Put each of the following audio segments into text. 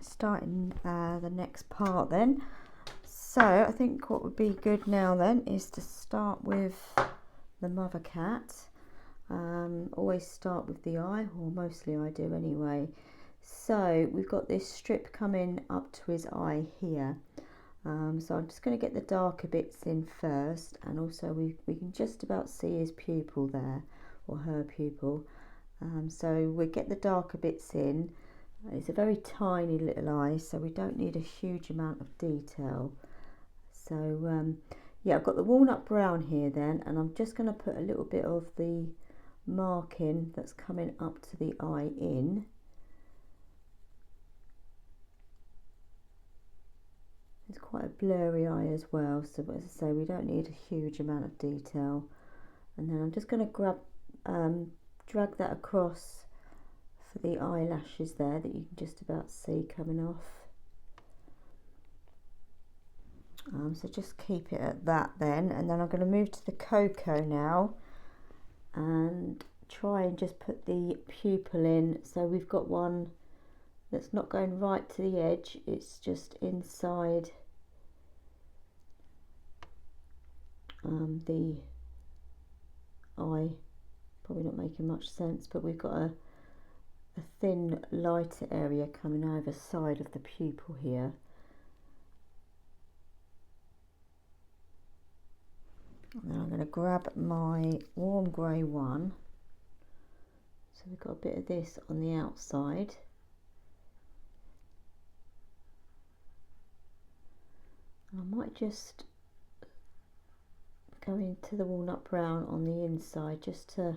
Starting the next part then. So I think what would be good now then is to start with the mother cat. Always start with the eye, or mostly I do anyway. So we've got this strip coming up to his eye here. So I'm just going to get the darker bits in first, and also we can just about see his pupil there, or her pupil. So we'll get the darker bits in. It's a very tiny little eye, so we don't need a huge amount of detail. So yeah, I've got the walnut brown here then, and I'm just going to put a little bit of the marking that's coming up to the eye in. It's quite a blurry eye as well, so as I say, we don't need a huge amount of detail. And then I'm just going to drag that across for the eyelashes there that you can just about see coming off. So just keep it at that then, and then I'm going to move to the cocoa now and try and just put the pupil in. So we've got one that's not going right to the edge, it's just inside the eye. Probably not making much sense, but we've got a thin lighter area coming over the side of the pupil here. And then I'm going to grab my warm grey one. So we've got a bit of this on the outside. And I might just go into the walnut brown on the inside just to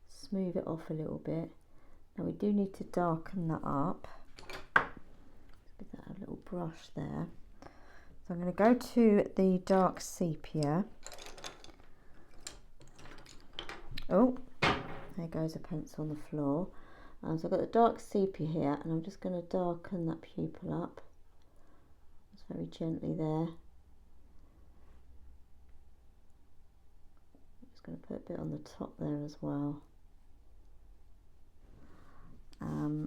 smooth it off a little bit. Now we do need to darken that up. Let's give that a little brush there. So I'm going to go to the dark sepia. Oh, there goes a pencil on the floor. So I've got the dark sepia here, and I'm just going to darken that pupil up. Just very gently there. Just going to put a bit on the top there as well.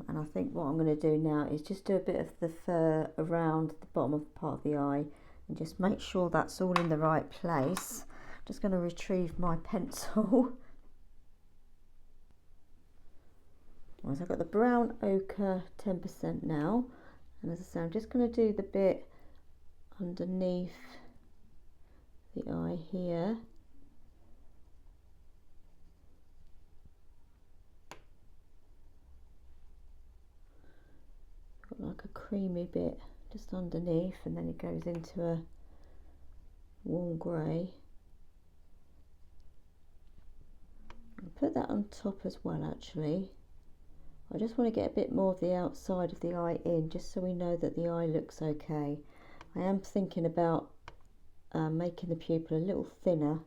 And I think what I'm going to do now is just do a bit of the fur around the bottom of the part of the eye and just make sure that's all in the right place. I'm just going to retrieve my pencil. So I've got the brown ochre 10% now, and as I say, I'm just going to do the bit underneath the eye here. Got like a creamy bit just underneath, and then it goes into a warm grey. I'll put that on top as well actually. I just want to get a bit more of the outside of the eye in, just so we know that the eye looks okay. I am thinking about making the pupil a little thinner.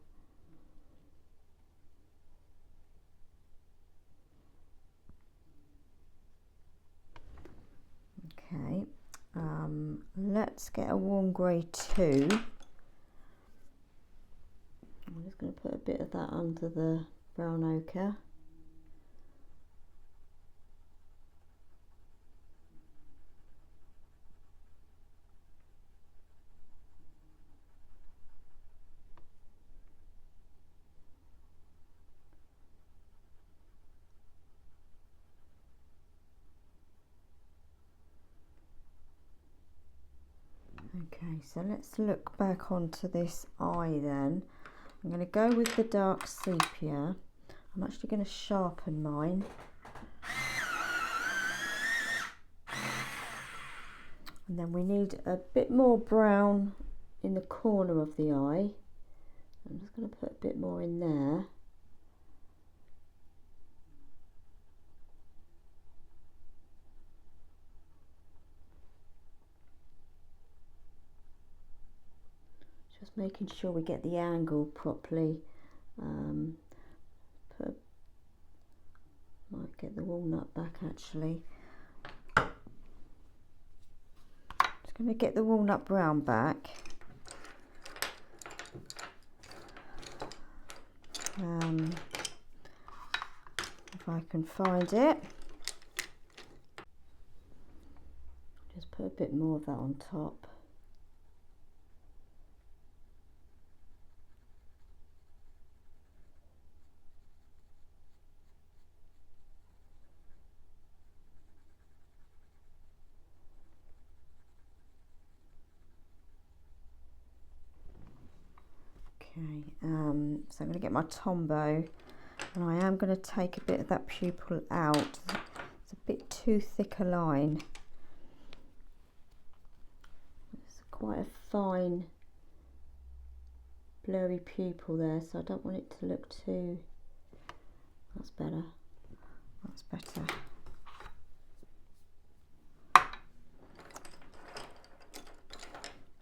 Okay, let's get a warm grey too. I'm just going to put a bit of that under the brown ochre. Okay, so let's look back onto this eye then. I'm going to go with the dark sepia. I'm actually going to sharpen mine. And then we need a bit more brown in the corner of the eye. I'm just going to put a bit more in there. Just making sure we get the angle properly. Might get the walnut back actually. Just going to get the walnut brown back. If I can find it. Just put a bit more of that on top. Okay, so I'm going to get my Tombow, and I am going to take a bit of that pupil out. It's a bit too thick a line. It's quite a fine blurry pupil there, so I don't want it to look too... That's better. That's better.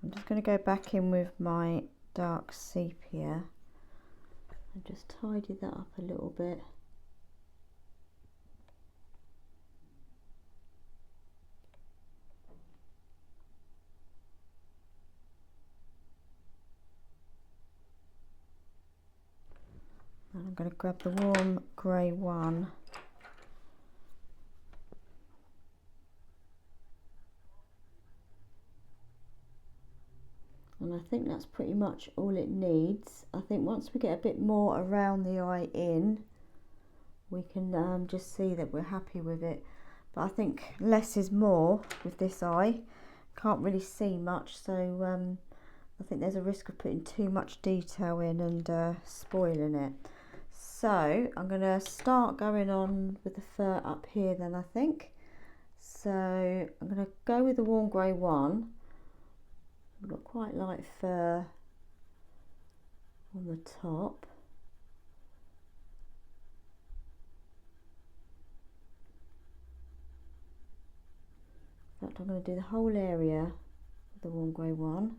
I'm just going to go back in with my dark sepia and just tidy that up a little bit. And I'm going to grab the warm grey one. And I think that's pretty much all it needs. I think once we get a bit more around the eye in, we can just see that we're happy with it. But I think less is more with this eye. Can't really see much, so I think there's a risk of putting too much detail in and spoiling it. So I'm going to start going on with the fur up here then, I think. So I'm going to go with the warm grey one. I've got quite light fur on the top. In fact, I'm going to do the whole area with the warm grey one.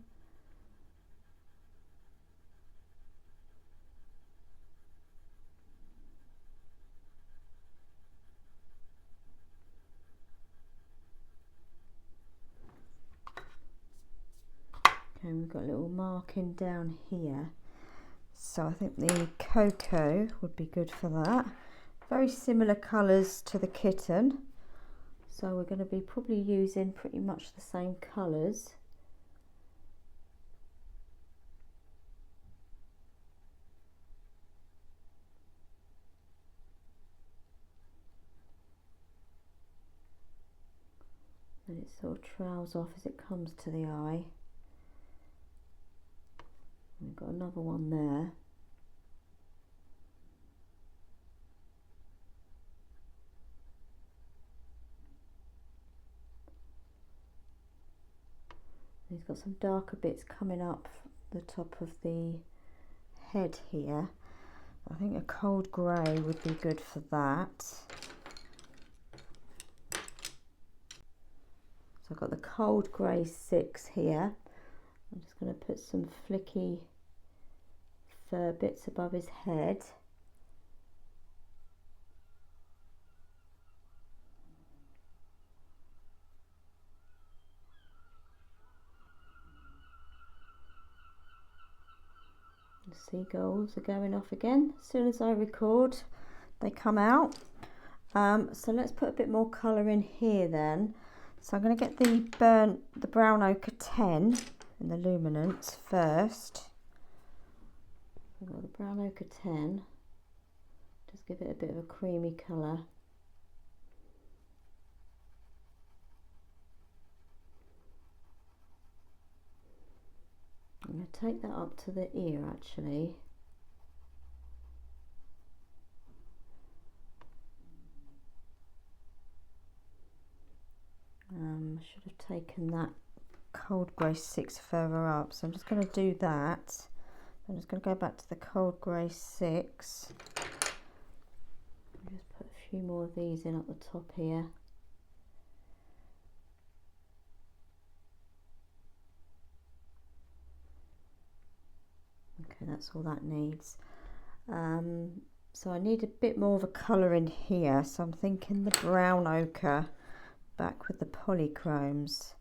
Okay, we've got a little marking down here. So I think the cocoa would be good for that. Very similar colours to the kitten. So we're going to be probably using pretty much the same colours. And it sort of trails off as it comes to the eye. We've got another one there. He's got some darker bits coming up the top of the head here. I think a cold grey would be good for that. So I've got the cold grey 6 here. I'm just going to put some flicky fur bits above his head. The seagulls are going off again. As soon as I record, they come out. So let's put a bit more colour in here then. So I'm going to get the brown ochre 10 in the Luminance first. I've got the brown ochre 10. Just give it a bit of a creamy colour. I'm going to take that up to the ear actually. I should have taken that cold grey 6 further up, so I'm just going to do that. I'm just going to go back to the cold grey 6. I'll just put a few more of these in at the top here. Okay, that's all that needs. So I need a bit more of a colour in here, so I'm thinking the brown ochre back with the Polychromes.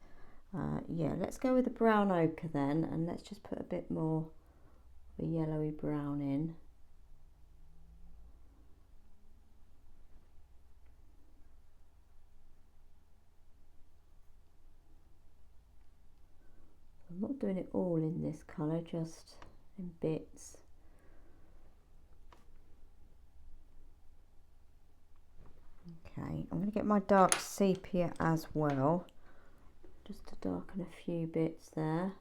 Yeah, let's go with the brown ochre then, and let's just put a bit more of a yellowy brown in. I'm not doing it all in this colour, just in bits. Okay, I'm going to get my dark sepia as well, just to darken a few bits there.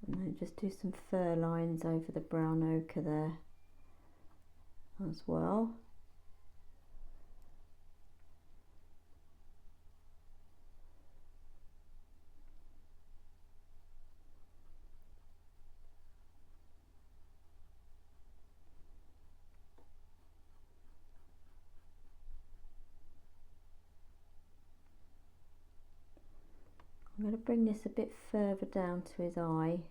And then just do some fur lines over the brown ochre there as well. I'm going to bring this a bit further down to his eye.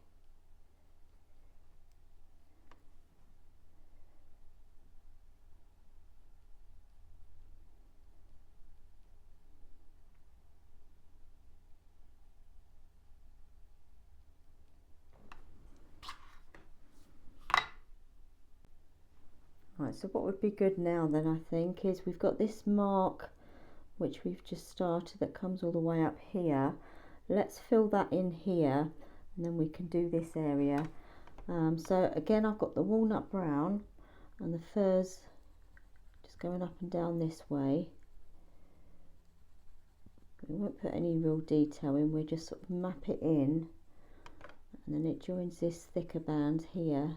Right, so what would be good now then, I think, is we've got this mark which we've just started that comes all the way up here. Let's fill that in here and then we can do this area. So again, I've got the walnut brown and the furs just going up and down this way. We won't put any real detail in, we'll just sort of map it in, and then it joins this thicker band here.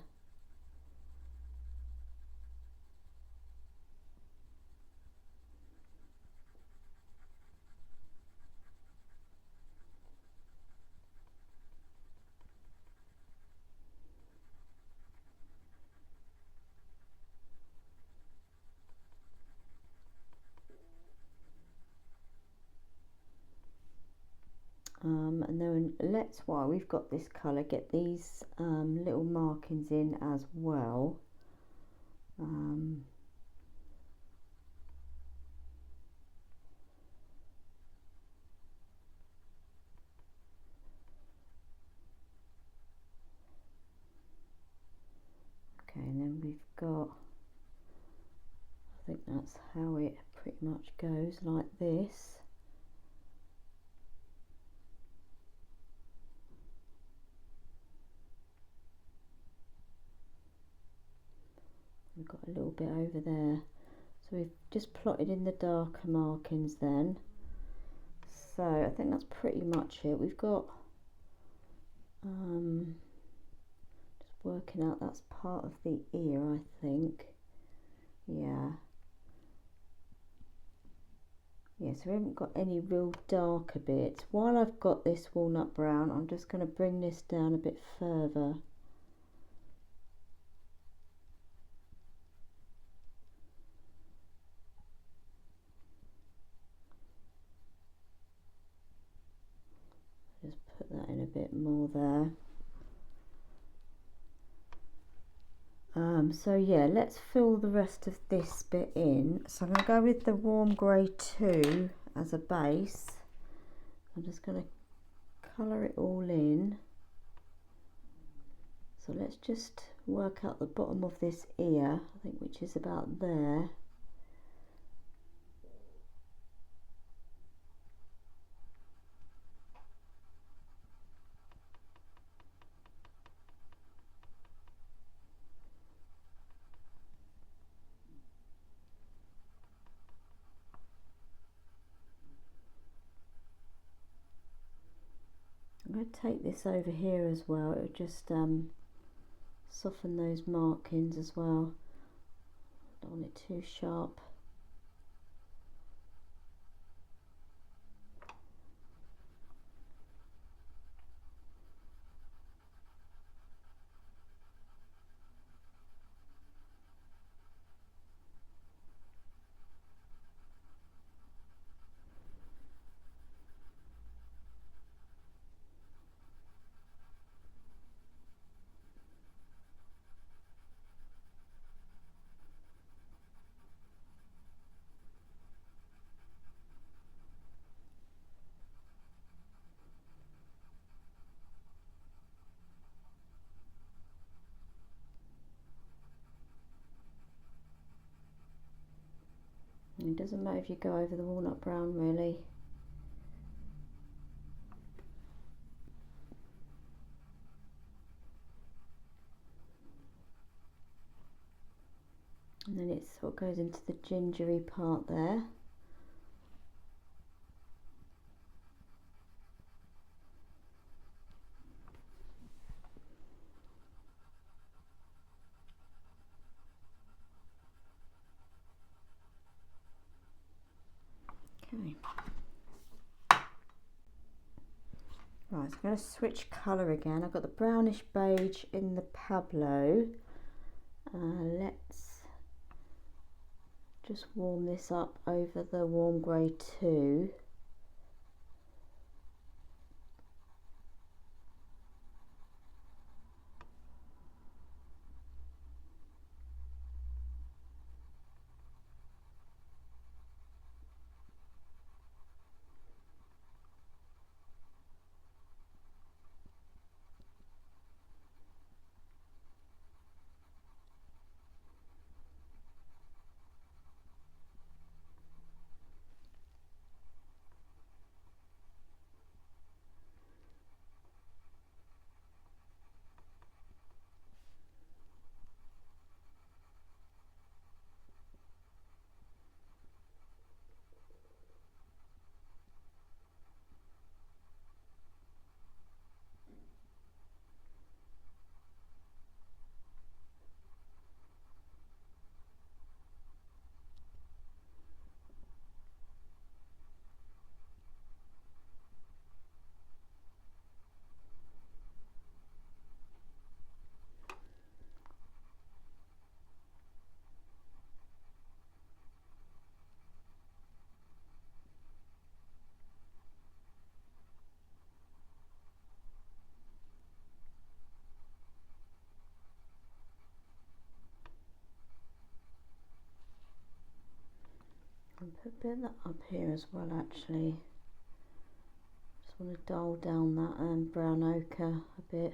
And then let's, while we've got this colour, get these little markings in as well. Okay, and then we've got, I think that's how it pretty much goes, like this. We've got a little bit over there, so we've just plotted in the darker markings then. So I think that's pretty much it. We've got just working out, that's part of the ear, I think. Yeah, so we haven't got any real darker bits. While I've got this walnut brown, I'm just going to bring this down a bit further. Just put that in a bit more there. So yeah, let's fill the rest of this bit in. So I'm going to go with the warm grey 2 as a base. I'm just going to colour it all in. So let's just work out the bottom of this ear, I think, which is about there. I'm going to take this over here as well. It'll just soften those markings as well. Don't want it too sharp. It doesn't matter if you go over the walnut brown really. And then it sort of goes into the gingery part there. Okay. Right, so I'm going to switch colour again. I've got the brownish beige in the Pablo. Let's just warm this up over the warm grey too. And put a bit of that up here as well actually. Just want to dull down that brown ochre a bit.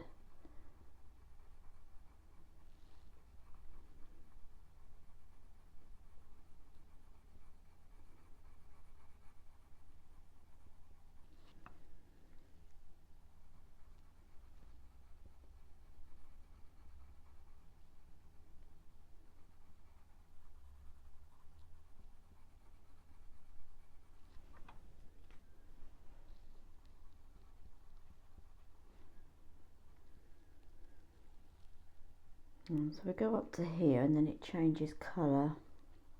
So we go up to here and then it changes colour.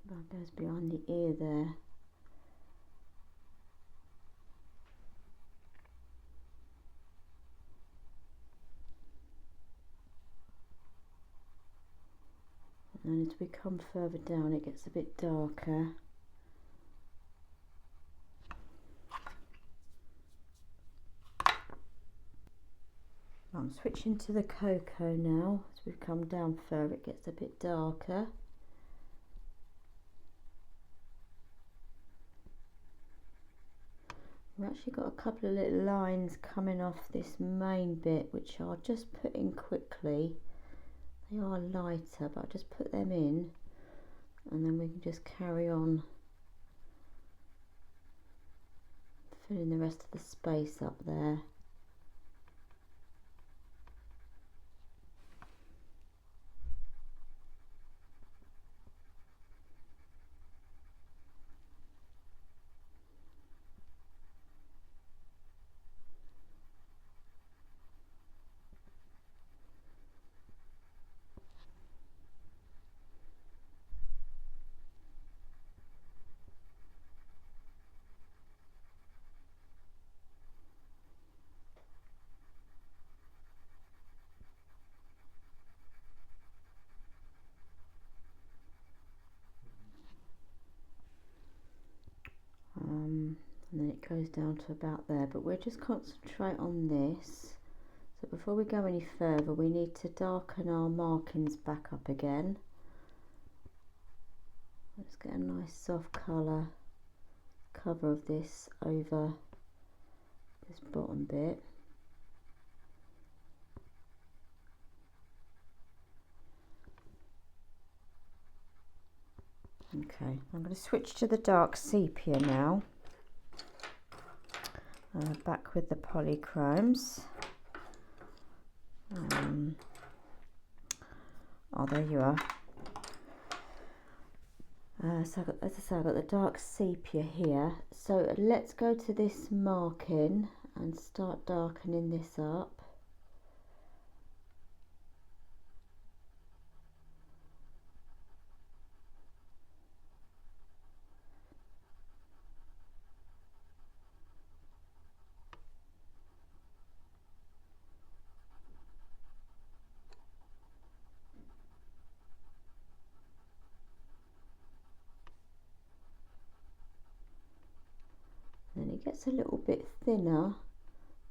That goes behind the ear there. And then as we come further down it gets a bit darker. I'm switching to the cocoa now. As we've come down further it gets a bit darker. We've actually got a couple of little lines coming off this main bit which I'll just put in quickly. They are lighter but I'll just put them in and then we can just carry on filling the rest of the space up there. And then it goes down to about there, but we'll just concentrate on this. So before we go any further we need to darken our markings back up again. Let's get a nice soft colour cover of this over this bottom bit. Okay, I'm going to switch to the dark sepia now. Back with the Polychromes. Oh, there you are. So as I say, I've got the dark sepia here. So let's go to this marking and start darkening this up. Then it gets a little bit thinner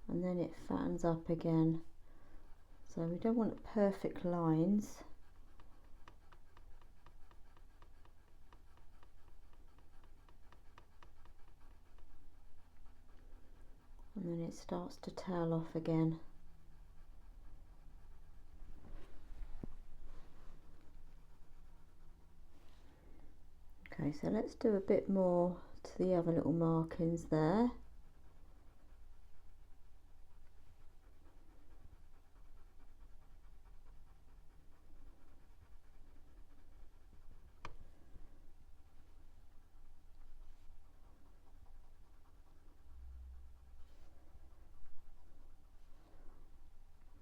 and then it fattens up again. So we don't want perfect lines. And then it starts to tail off again. Okay, so let's do a bit more to the other little markings there.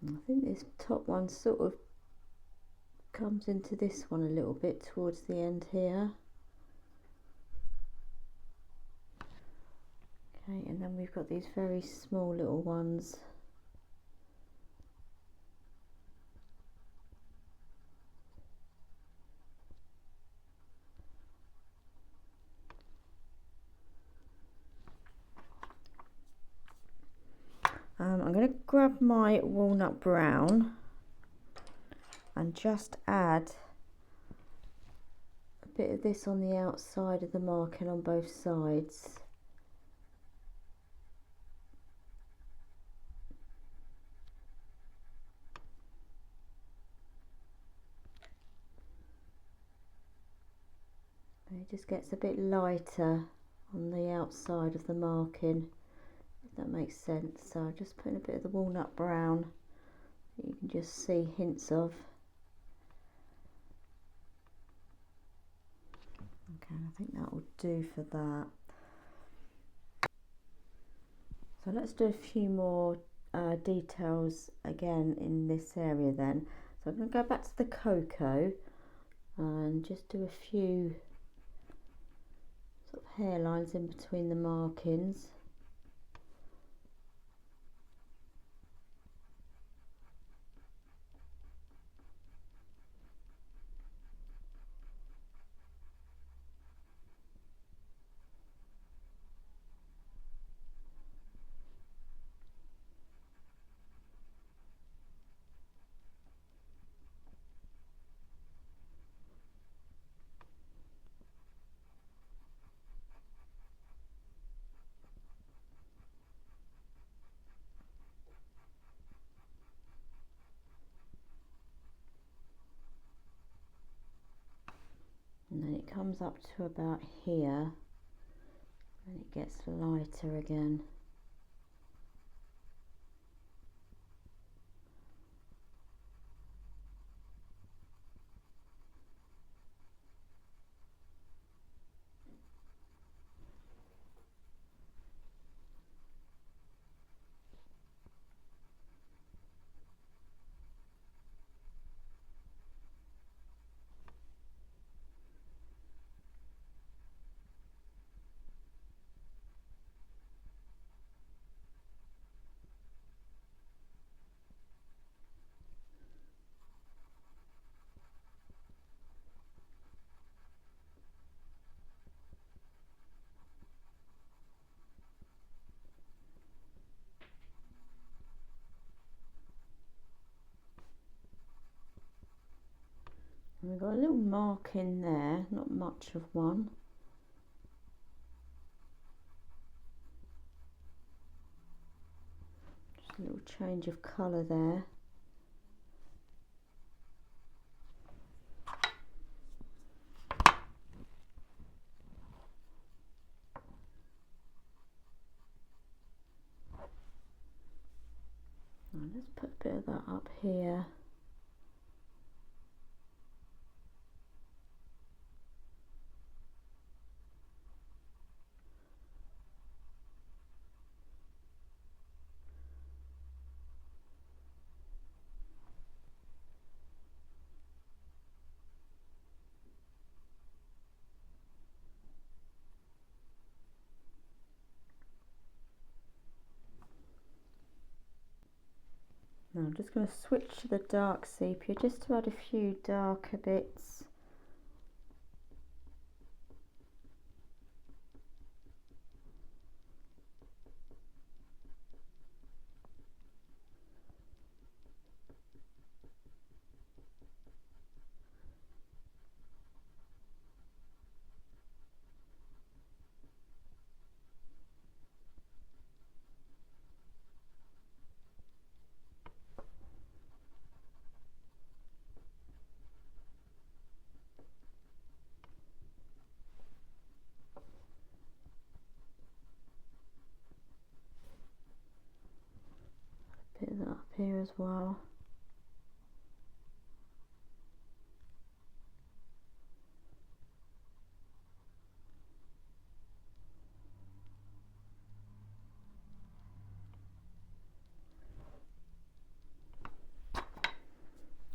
I think this top one sort of comes into this one a little bit towards the end here. Okay, and then we've got these very small little ones. I'm going to grab my walnut brown and just add a bit of this on the outside of the marking on both sides. It just gets a bit lighter on the outside of the marking, if that makes sense. So I'm just putting a bit of the walnut brown that you can just see hints of. Okay, I think that will do for that. So let's do a few more details again in this area then. So I'm going to go back to the cocoa and just do a few sort of hairlines in between the markings. And then it comes up to about here and it gets lighter again. And we've got a little mark in there, not much of one. Just a little change of colour there. let's put a bit of that up here. Now I'm just going to switch to the dark sepia just to add a few darker bits. Bit of that up here as well.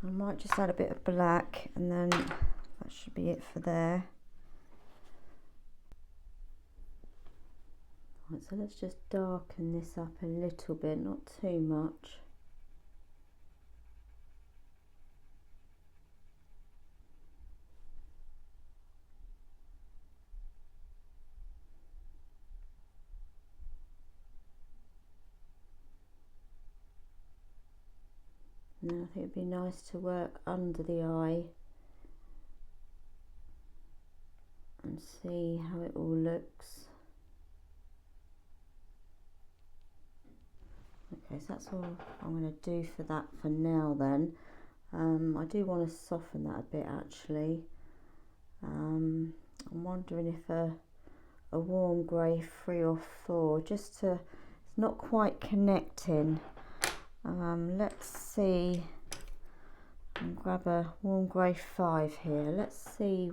I might just add a bit of black and then that should be it for there. Right, so let's just darken this up a little bit, not too much. Now I think it'd be nice to work under the eye and see how it all looks. Okay, so that's all I'm going to do for that for now then. I do want to soften that a bit actually. I'm wondering if a warm grey 3 or 4, just to, it's not quite connecting. Let's see, I'll grab a warm grey 5 here. Let's see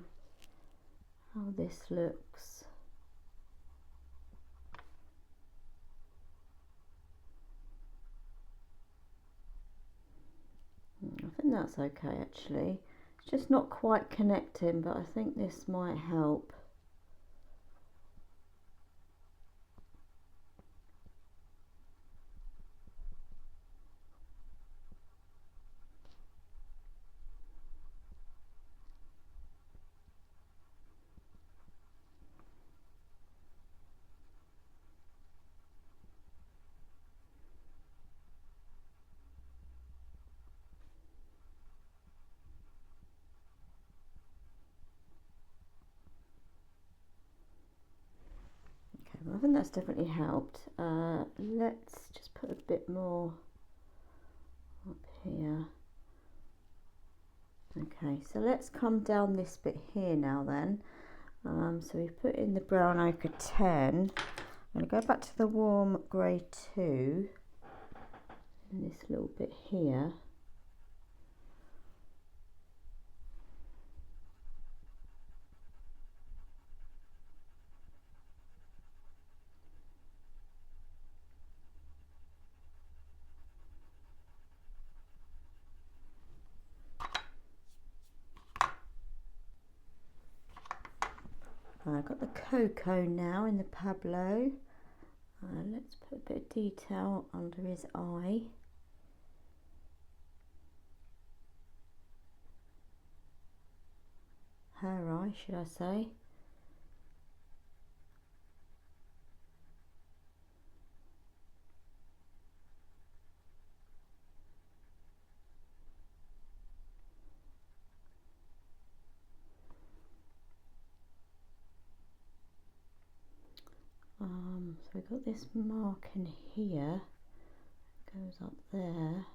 how this looks. I think that's okay actually. It's just not quite connecting, but I think this might help. I think that's definitely helped. Let's just put a bit more up here. Okay, so let's come down this bit here now then. So we've put in the brown ochre 10. I'm going to go back to the warm grey 2 in this little bit here. I've got the cocoa now in the Pablo. Let's put a bit of detail under his eye. Her eye, should I say. So we've got this mark in here, goes up there.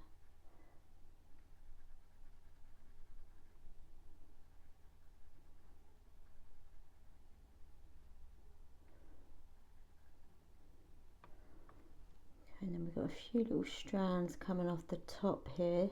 Okay, and then we've got a few little strands coming off the top here.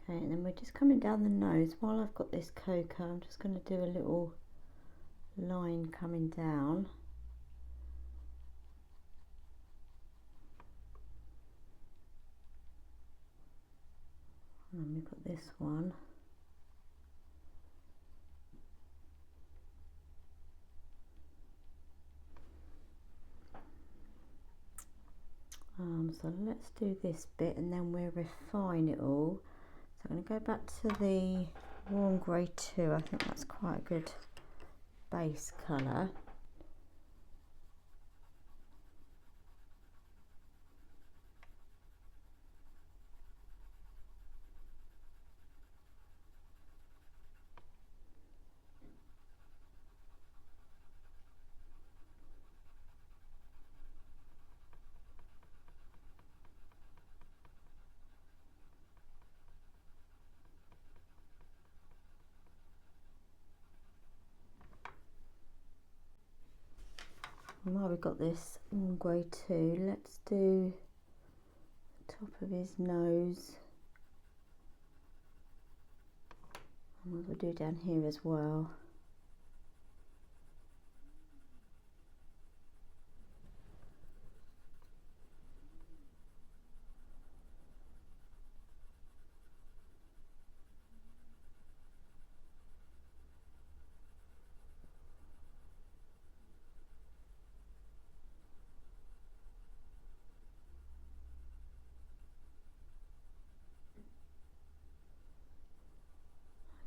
Okay, and then we're just coming down the nose. While I've got this cocoa, I'm just going to do a little line coming down. And then we've got this one. So let's do this bit and then we'll refine it all. So I'm going to go back to the warm grey 2. I think that's quite a good base colour. And while we've got this warm grey 2, let's do the top of his nose. And we'll do down here as well.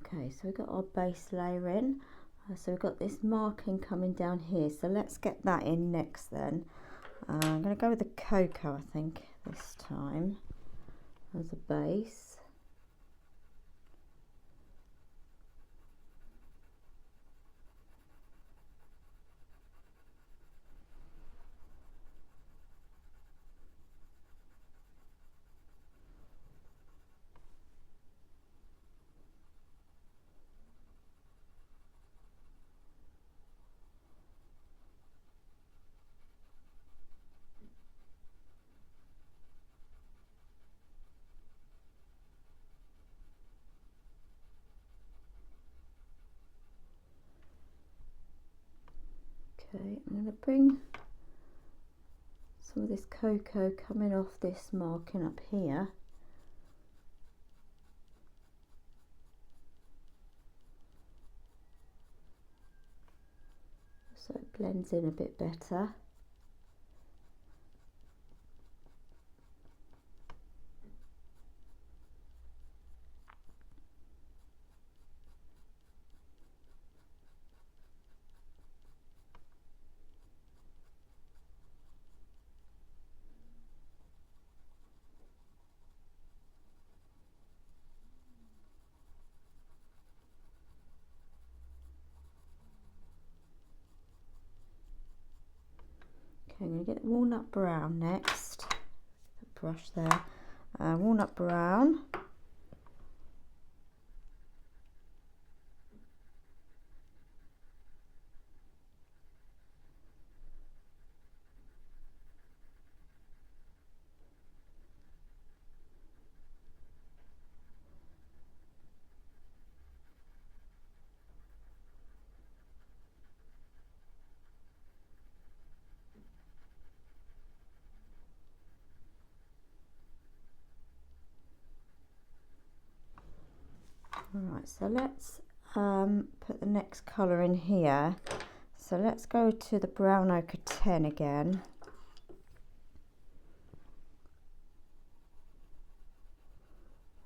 Okay, so we've got our base layer in. So we've got this marking coming down here. So let's get that in next then. I'm going to go with the cocoa, I think, this time as a base. Okay, I'm going to bring some of this cocoa coming off this marking up here. So it blends in a bit better. Okay, I'm going to get walnut brown next. The brush there. Walnut brown. Alright, so let's put the next colour in here. So let's go to the brown ochre 10 again.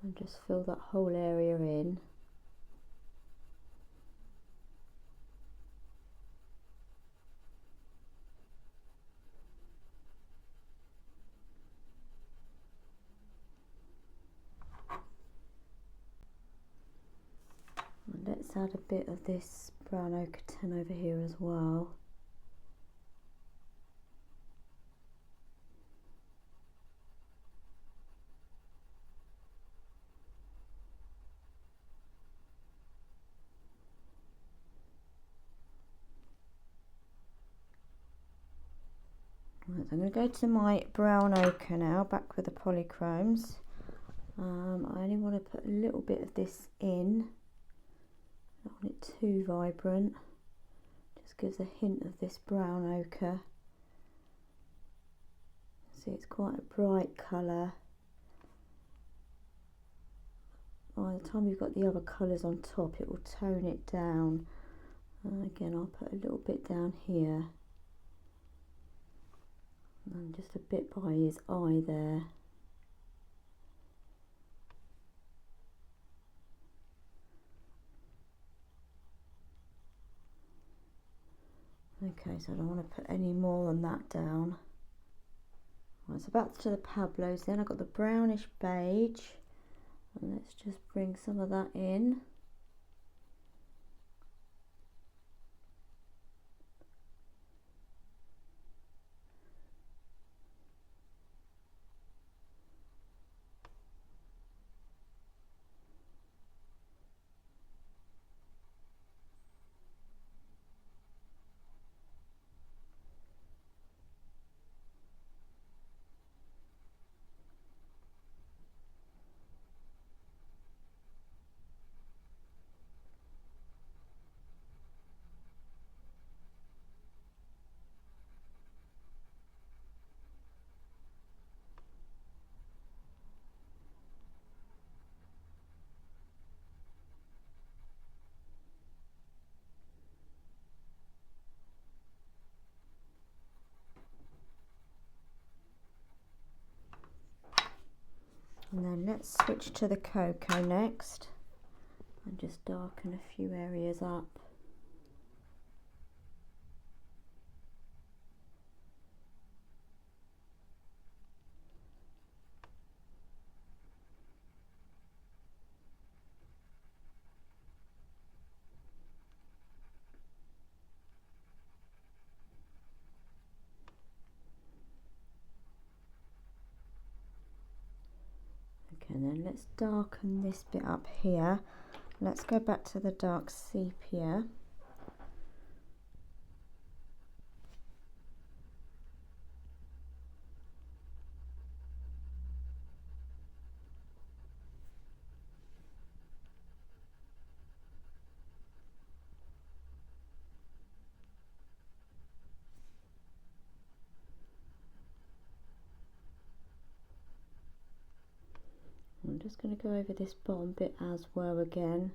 And just fill that whole area in. And let's add a bit of this brown ochre 10 over here as well. I'm going to go to my brown ochre now, back with the polychromes. I only want to put a little bit of this in. I don't want it too vibrant. Just gives a hint of this brown ochre. See, it's quite a bright colour. By the time you've got the other colours on top, it will tone it down. Again, I'll put a little bit down here. And just a bit by his eye there. Okay, so I don't want to put any more than that down. Right, so back to the Pablos then. I've got the brownish beige. And let's just bring some of that in. And then let's switch to the cocoa next and just darken a few areas up. And then let's darken this bit up here. Let's go back to the dark sepia. I'm just going to go over this bottom bit as well again.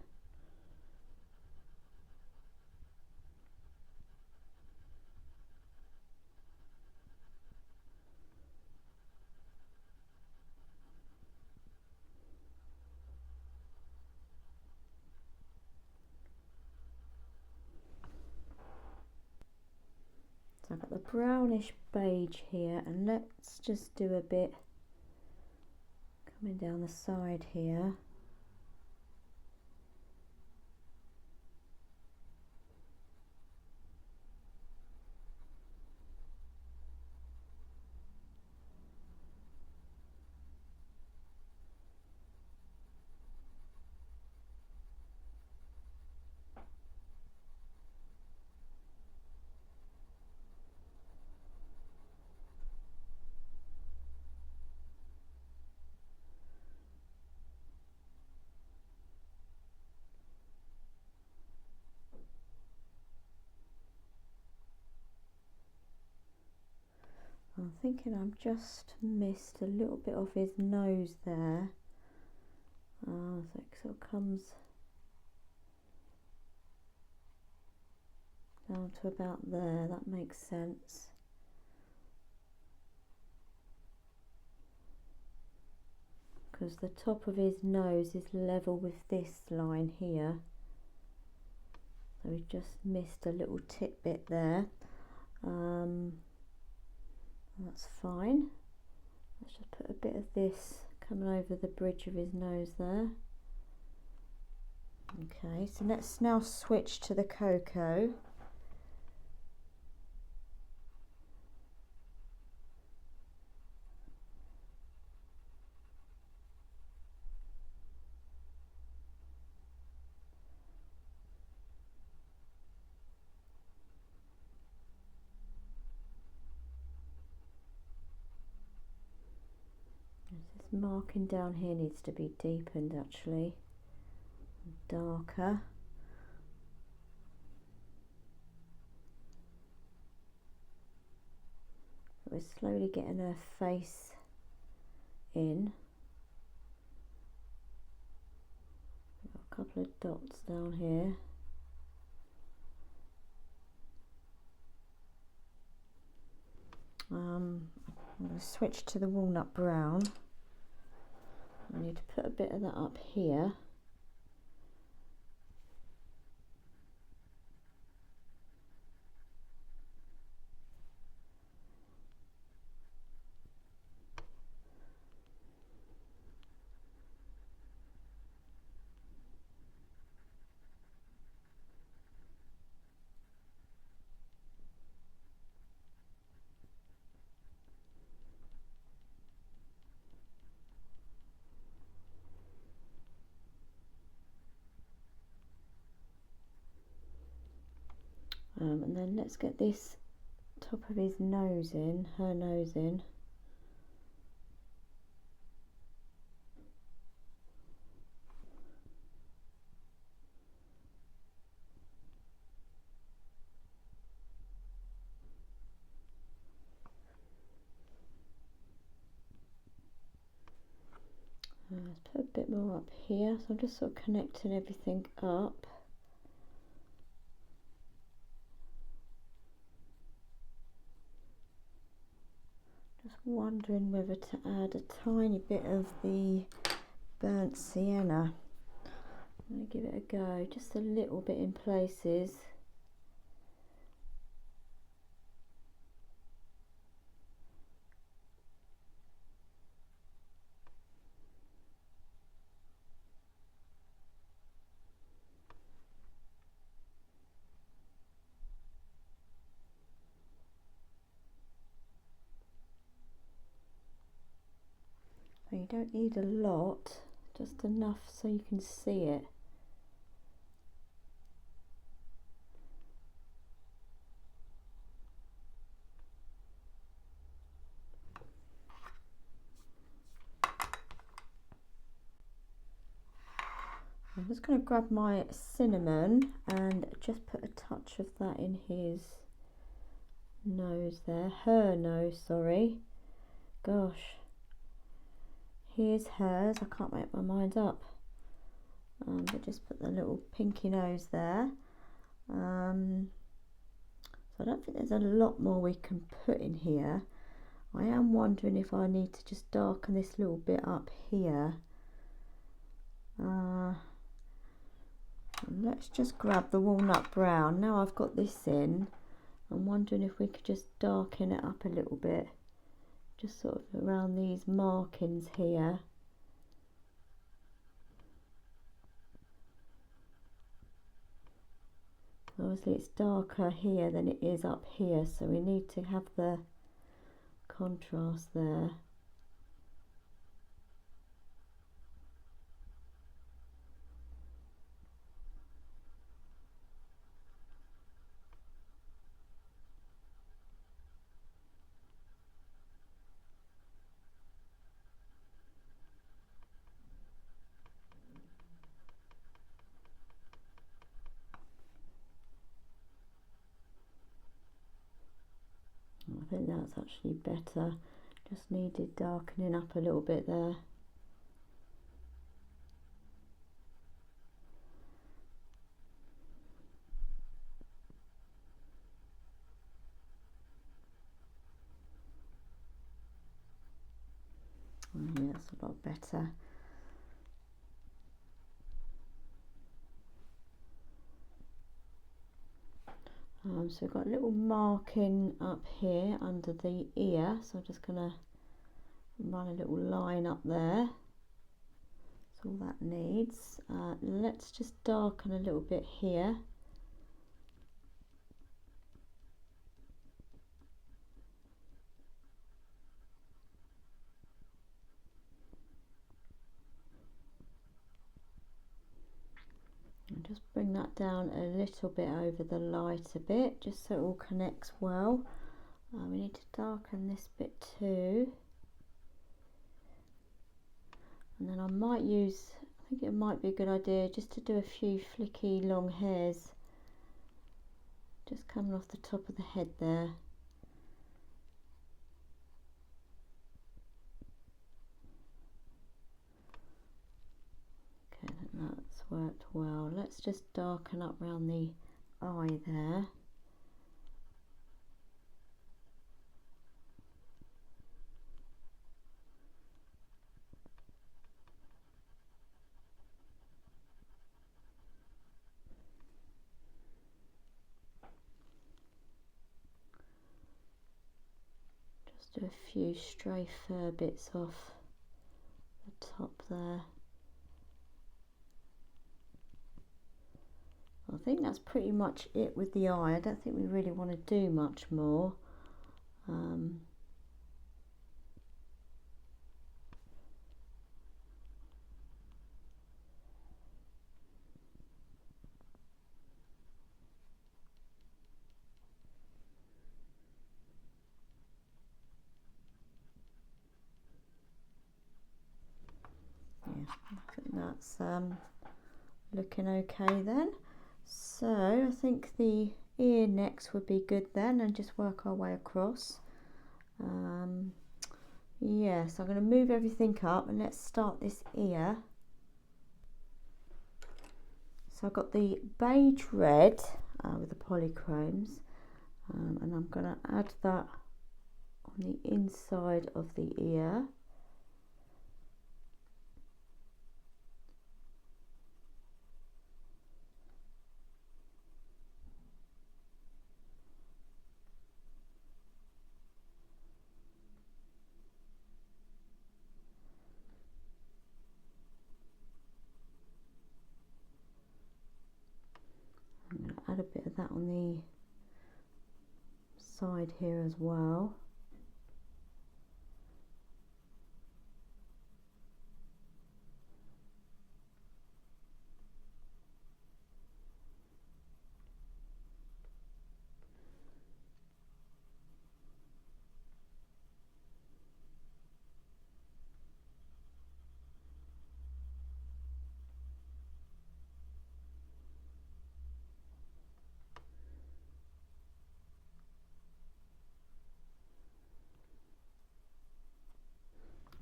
So I've got the brownish beige here, and let's just do a bit coming down the side here. I'm thinking I've just missed a little bit of his nose there. So it sort of comes down to about there. That makes sense. Because the top of his nose is level with this line here. So we've just missed a little tidbit there. That's fine. Let's just put a bit of this coming over the bridge of his nose there. Okay, so let's now switch to the cocoa. marking down here needs to be deepened actually, darker. We're slowly getting her face in. A couple of dots down here. I'm going to switch to the walnut brown. I need to put a bit of that up here. And then let's get this top of his nose in, her nose in. Let's put a bit more up here, so I'm just sort of connecting everything up. Just wondering whether to add a tiny bit of the burnt sienna. I'm going to give it a go, just a little bit in places. You don't need a lot, just enough so you can see it. I'm just going to grab my cinnamon and just put a touch of that in his nose there, her nose, sorry. Gosh. Here's hers, I can't make my mind up. But just put the little pinky nose there. So I don't think there's a lot more we can put in here. I am wondering if I need to just darken this little bit up here. Let's just grab the walnut brown. Now I've got this in, I'm wondering if we could just darken it up a little bit. Just sort of around these markings here. Obviously it's darker here than it is up here, so we need to have the contrast there. I think that's actually better. Just needed darkening up a little bit there. Yeah, that's a lot better. So we've got a little marking up here under the ear, so I'm just going to run a little line up there. That's all that needs. Let's just darken a little bit here. And just bring that down a little bit over the light a bit, just so it all connects well. We need to darken this bit too. I might use, I think it might be a good idea just to do a few flicky long hairs just coming off the top of the head there. Okay, that's worked well. Let's just darken up around the eye there. Do a few stray fur bits off the top there. I think that's pretty much it with the eye. I don't think we really want to do much more. Yeah, I think that's looking okay then. So I think the ear next would be good then, and just work our way across. Yeah, so I'm going to move everything up and let's start this ear. So I've got the beige red with the polychromes, and I'm going to add that on the inside of the ear. I'm going to add a bit of that on the side here as well.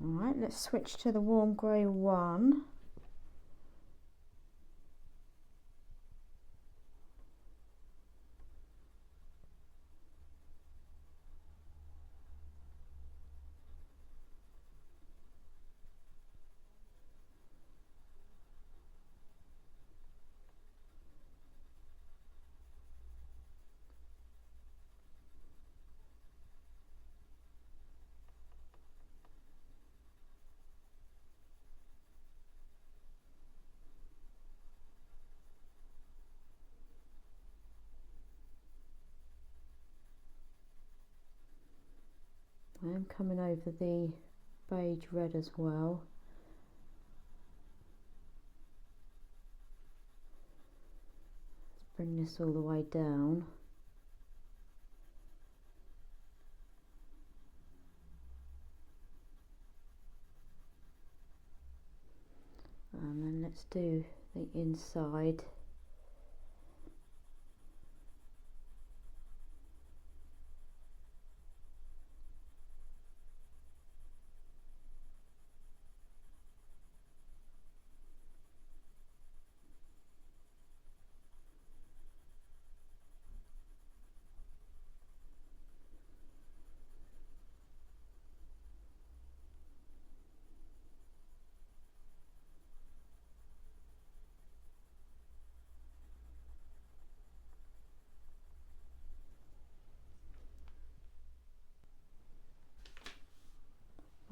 Alright, let's switch to the warm grey one. I am coming over the beige red as well. Let's bring this all the way down. And then let's do the inside.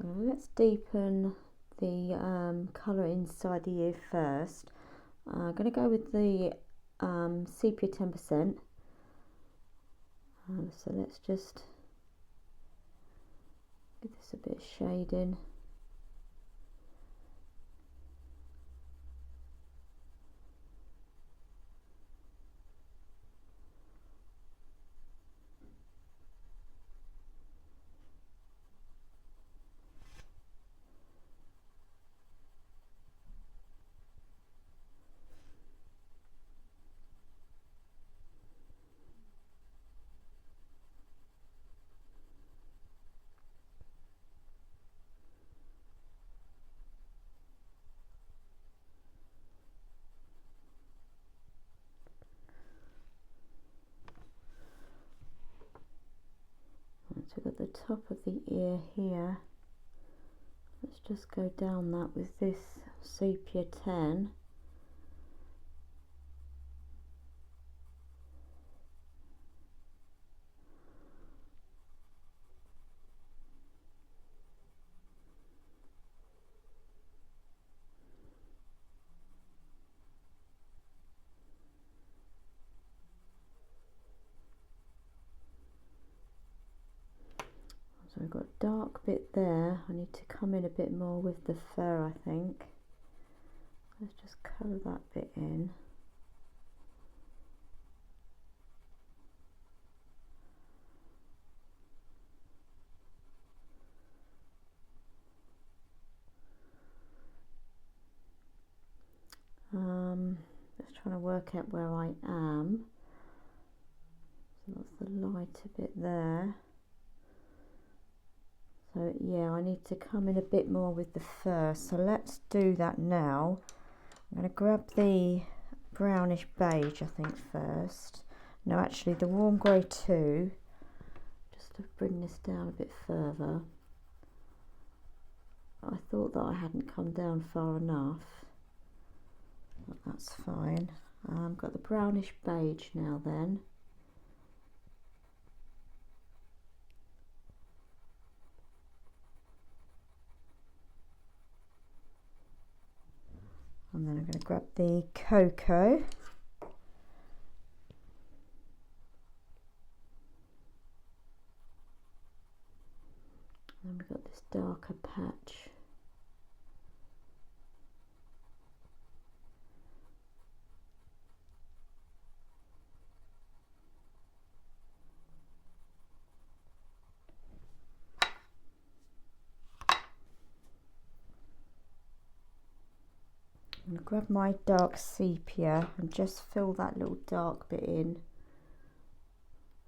Let's deepen the colour inside the ear first. I'm going to go with the sepia 10%. So let's just give this a bit of shading. the top of the ear here. Let's just go down that with this sepia 10. So we've got a dark bit there. I need to come in a bit more with the fur, I think. Let's just colour that bit in. Just trying to work out where I am. So that's the lighter bit there. So yeah, I need to come in a bit more with the fur. So let's do that now. I'm going to grab the brownish beige, I think, first. No, actually the warm grey too. Just to bring this down a bit further. I thought that I hadn't come down far enough. But that's fine. I've got the brownish beige now then. And then I'm going to grab the cocoa. And then we've got this darker patch. I'm going to grab my dark sepia and just fill that little dark bit in.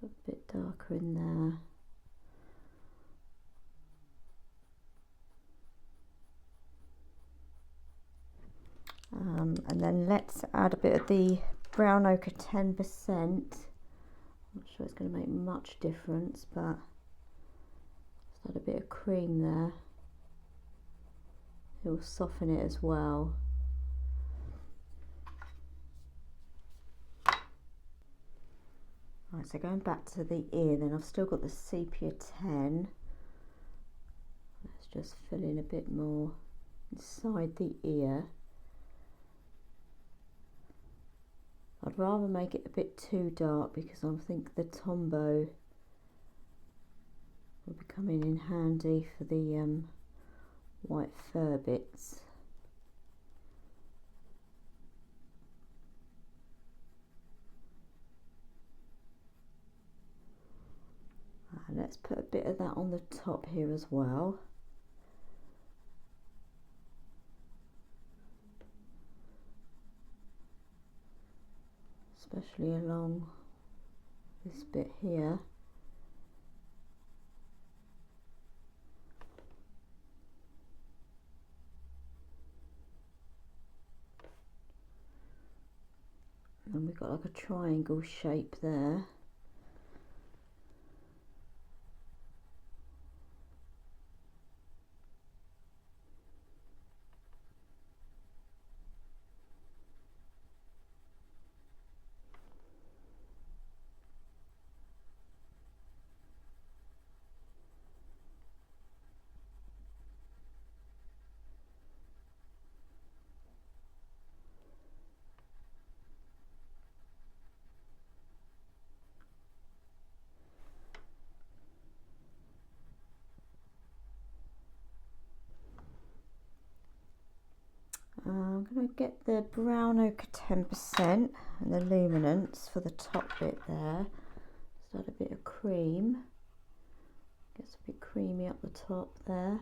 A bit darker in there. And then let's add a bit of the brown ochre 10%. I'm not sure it's going to make much difference, but just add a bit of cream there. It will soften it as well. Right, so going back to the ear then, I've still got the sepia 10. Let's just fill in a bit more inside the ear. I'd rather make it a bit too dark because I think the tombow will be coming in handy for the white fur bits. And let's put a bit of that on the top here as well. Especially along this bit here. And we've got like a triangle shape there. I'm going to get the brown ochre 10% and the luminance for the top bit there. Just add a bit of cream. Gets a bit creamy up the top there.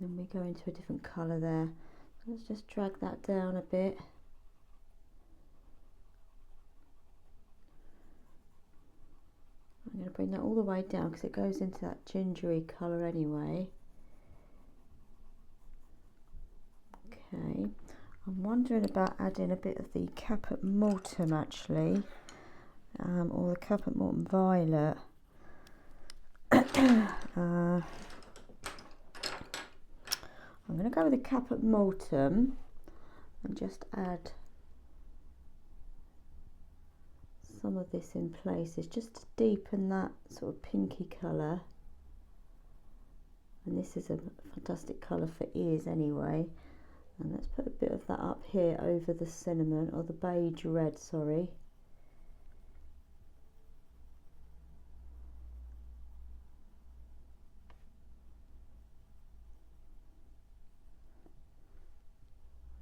Then we go into a different colour there. So let's just drag that down a bit. I'm going to bring that all the way down because it goes into that gingery colour anyway. Okay, I'm wondering about adding a bit of the caput mortuum actually, or the caput mortuum violet. I'm going to go with the caput mortuum and just add some of this in places just to deepen that sort of pinky colour. And this is a fantastic colour for ears anyway. And let's put a bit of that up here over the cinnamon, or the beige red, sorry.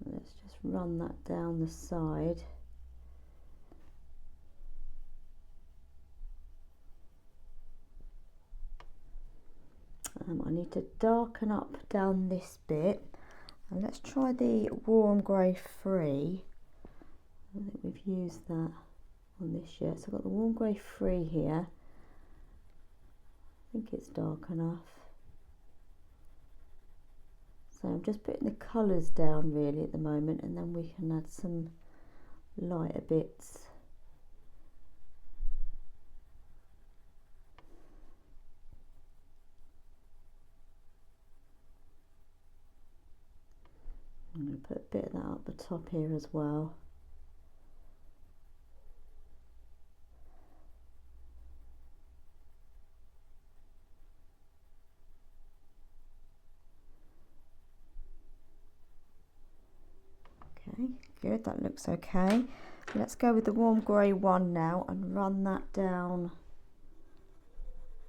Let's just run that down the side. I need to darken up down this bit, and let's try the warm grey 3. I think we've used that on this yet, so I've got the warm grey 3 here. I think it's dark enough. So I'm just putting the colours down really at the moment, and then we can add some lighter bits. I'm going to put a bit of that up the top here as well. Okay, good, that looks okay. Let's go with the warm grey 1 now and run that down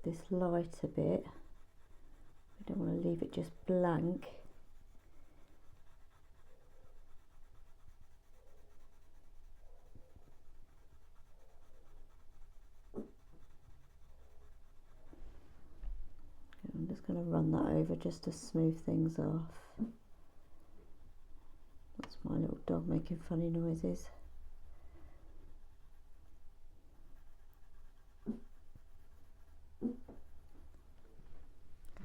this lighter bit. We don't want to leave it just blank. I'm just going to run that over just to smooth things off. That's my little dog making funny noises.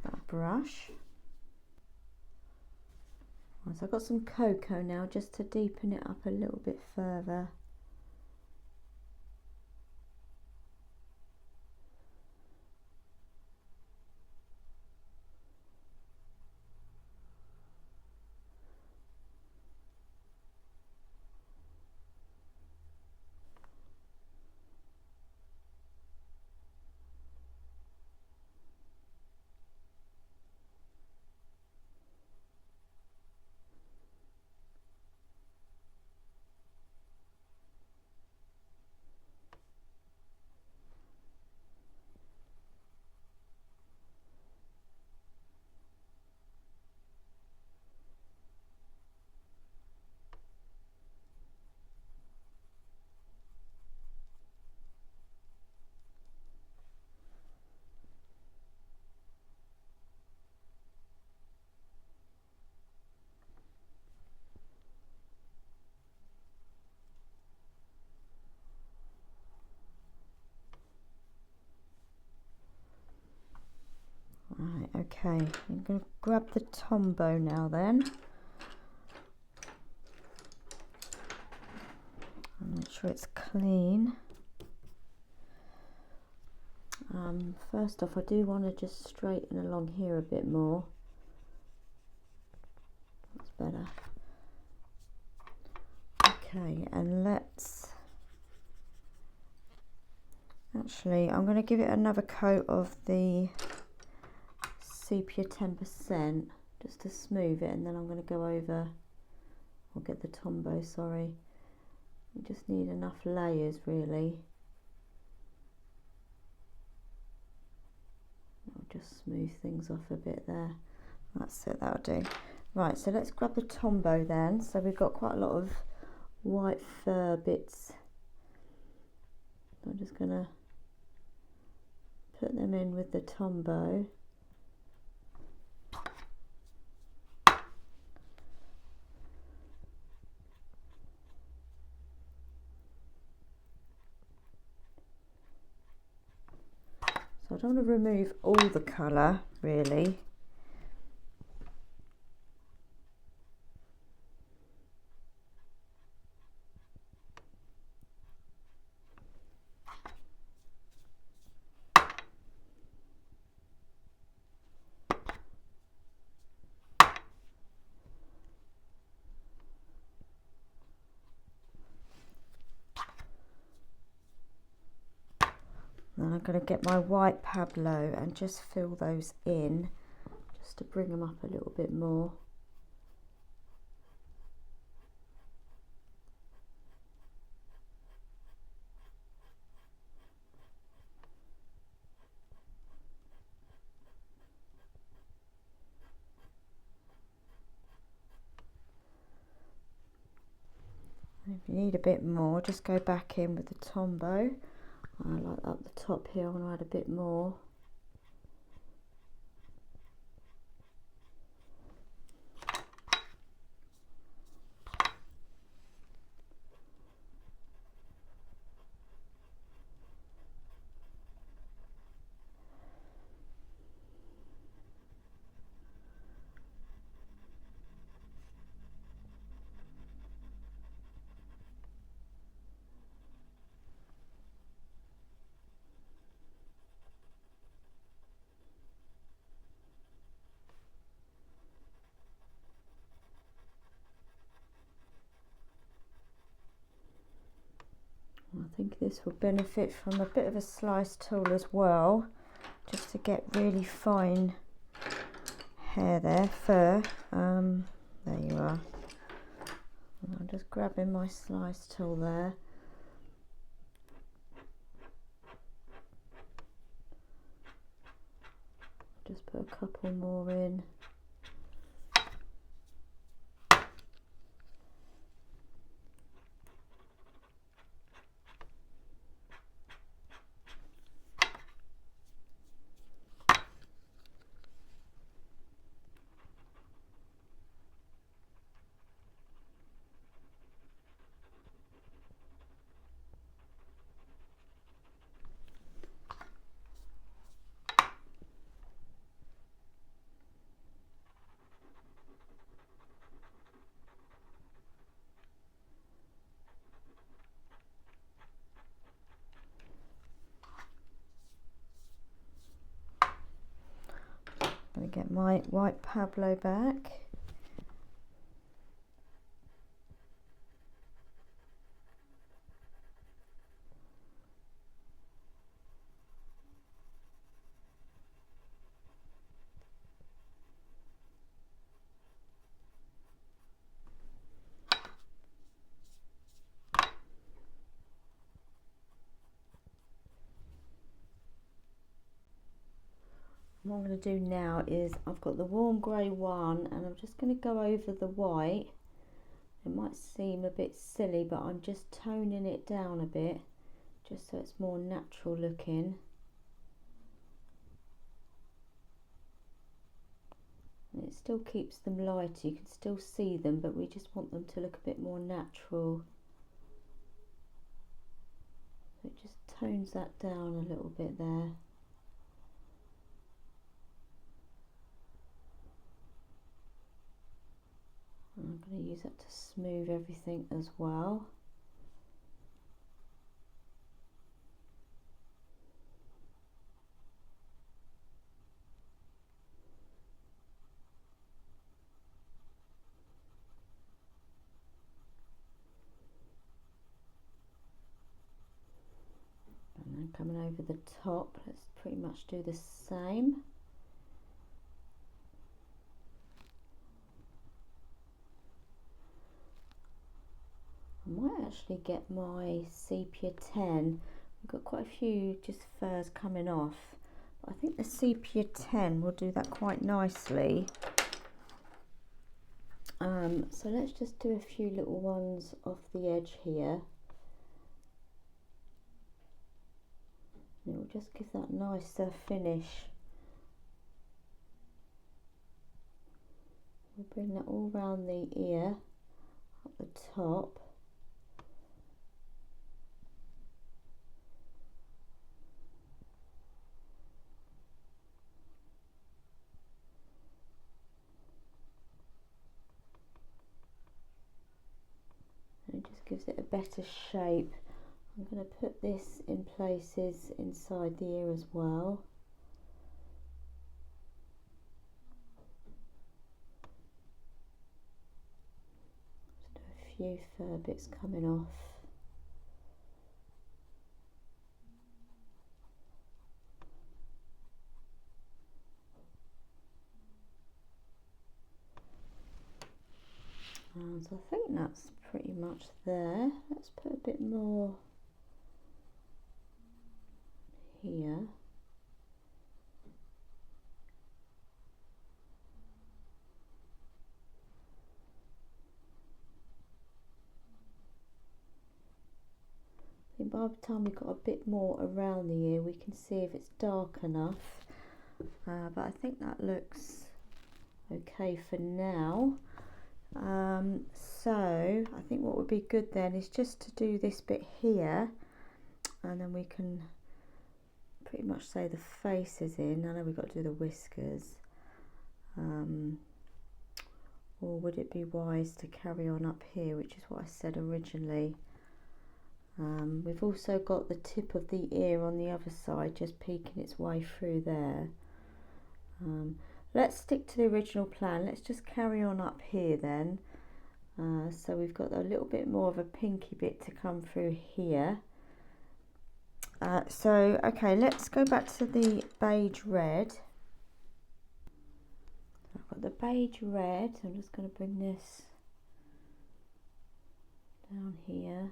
That brush. Right, so I've got some cocoa now just to deepen it up a little bit further. Right, okay, I'm going to grab the tombow now then. And make sure it's clean. First off, I do want to just straighten along here a bit more. That's better. Okay, and I'm going to give it another coat of the sepia 10% just to smooth it, and then I'm going to go over, or get the tombow, sorry. You just need enough layers really. I'll just smooth things off a bit there. That's it, that'll do. Right, so let's grab the tombow then. So we've got quite a lot of white fur bits. I'm just going to put them in with the tombow. So I don't want to remove all the colour really. Then I'm going to get my white Pablo and just fill those in, just to bring them up a little bit more. If you need a bit more, just go back in with the Tombow. I like up the top here, I want to add a bit more. I think this will benefit from a bit of a slice tool as well, just to get really fine hair there, fur. There you are. I'm just grabbing my slice tool there. Just put a couple more in. I'm going to get my white Pablo back. What I'm going to do now is I've got the warm grey one and I'm just going to go over the white. It might seem a bit silly, but I'm just toning it down a bit just so it's more natural looking. And it still keeps them lighter, you can still see them, but we just want them to look a bit more natural. So it just tones that down a little bit there. I'm going to use that to smooth everything as well. And then coming over the top, let's pretty much do the same. I might actually get my sepia 10. We've got quite a few just furs coming off, but I think the sepia 10 will do that quite nicely. So let's just do a few little ones off the edge here. And it will just give that nicer finish. We'll bring that all round the ear, up the top. It just gives it a better shape. I'm going to put this in places inside the ear as well. Just do a few fur bits coming off. So I think that's pretty much there. Let's put a bit more here. I think by the time we've got a bit more around the ear, we can see if it's dark enough. But I think that looks okay for now. So I think what would be good then is just to do this bit here, and then we can pretty much say the face is in. I know we've got to do the whiskers. Or would it be wise to carry on up here, which is what I said originally? We've also got the tip of the ear on the other side just peeking its way through there. Let's stick to the original plan. Let's just carry on up here then. So we've got a little bit more of a pinky bit to come through here. So okay, let's go back to the beige red. I've got the beige red. I'm just going to bring this down here.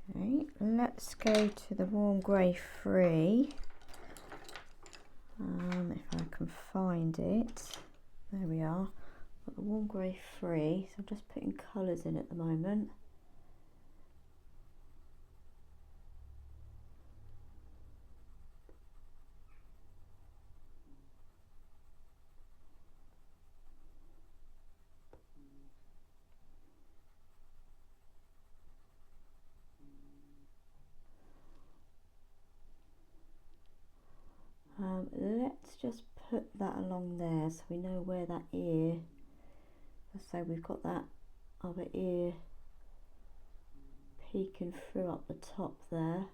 Okay, let's go to the warm grey 3. If I can find it. There we are. Got the warm grey 3. So I'm just putting colours in at the moment. Let's just put that along there so we know where that ear, let's say we've got that other ear peeking through up the top there.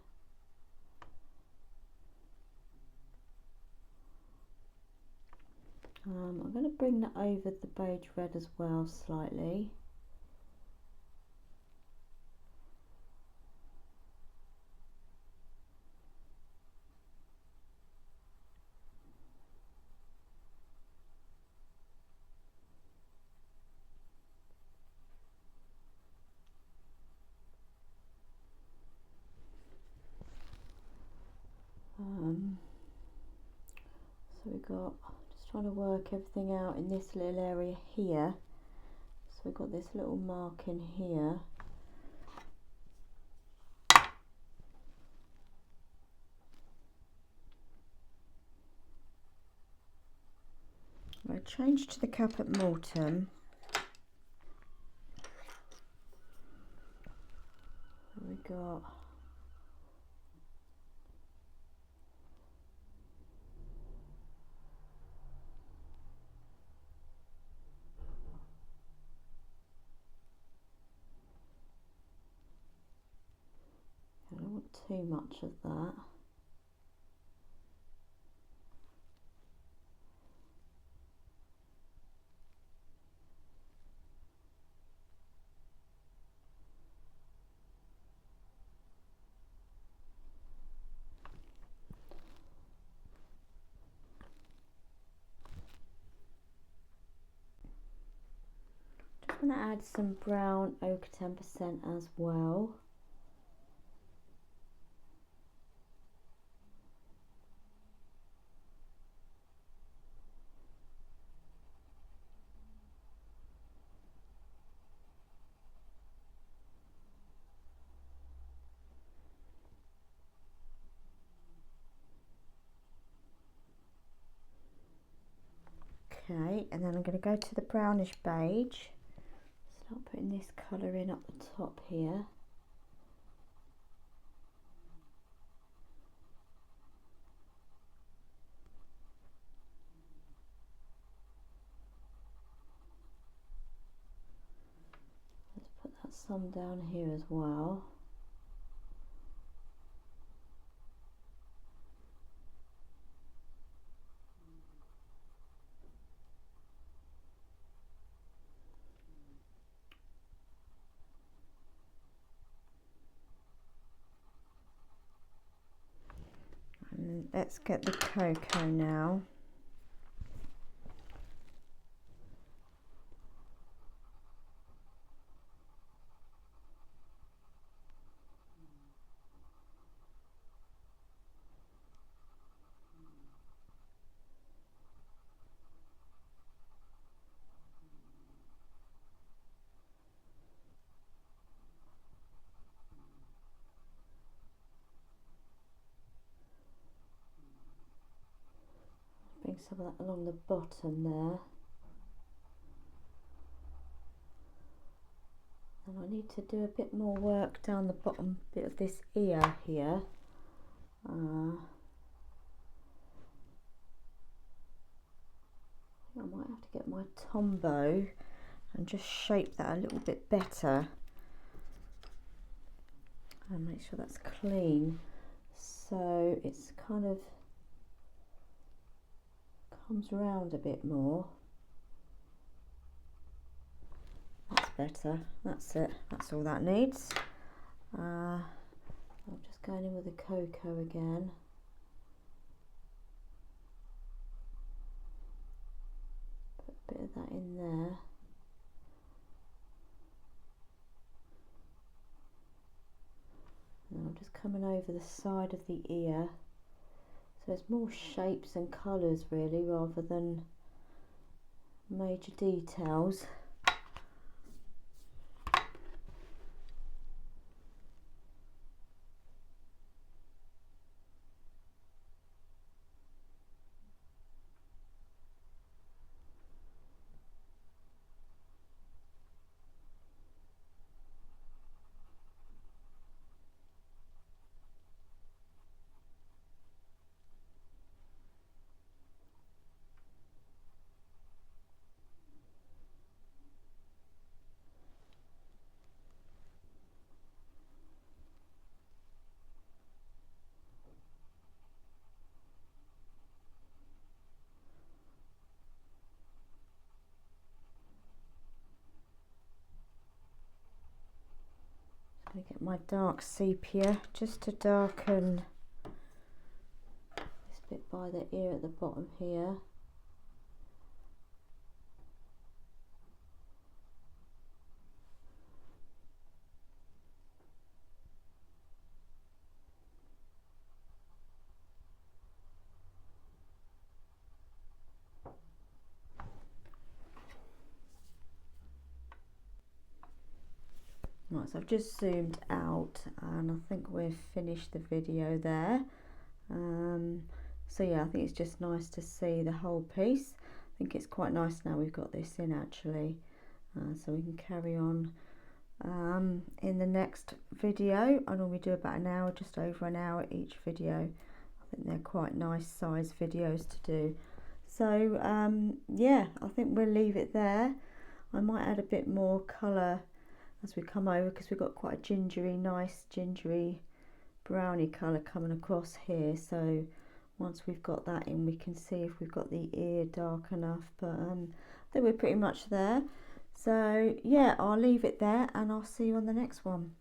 I'm going to bring that over the beige red as well slightly. So we've got, just trying to work everything out in this little area here. So we've got this little mark in here. I change to the caput mortuum. We got I don't want too much of that. Just going to add some brown ochre 10% as well. Okay, and then I'm going to go to the brownish beige. Start putting this colour in up the top here. Let's put that some down here as well. let's get the cocoa now. Bring some of that along the bottom there. And I need to do a bit more work down the bottom bit of this ear here. I might have to get my Tombow and just shape that a little bit better and make sure that's clean, so it's kind of comes round a bit more. That's better, that's it, that's all that needs. I'm just going in with the cocoa again. Put a bit of that in there. And I'm just coming over the side of the ear. So it's more shapes and colours really, rather than major details. I'm going to get my dark sepia just to darken this bit by the ear at the bottom here. Right, so I've just zoomed out and I think we've finished the video there. So yeah, I think it's just nice to see the whole piece. I think it's quite nice now we've got this in actually, so we can carry on in the next video. I normally do about an hour, just over an hour each video. I think they're quite nice size videos to do. So yeah, I think we'll leave it there. I might add a bit more colour as we come over, because we've got quite a gingery, nice gingery brownie colour coming across here. So once we've got that in, we can see if we've got the ear dark enough, but I think we're pretty much there. So yeah, I'll leave it there and I'll see you on the next one.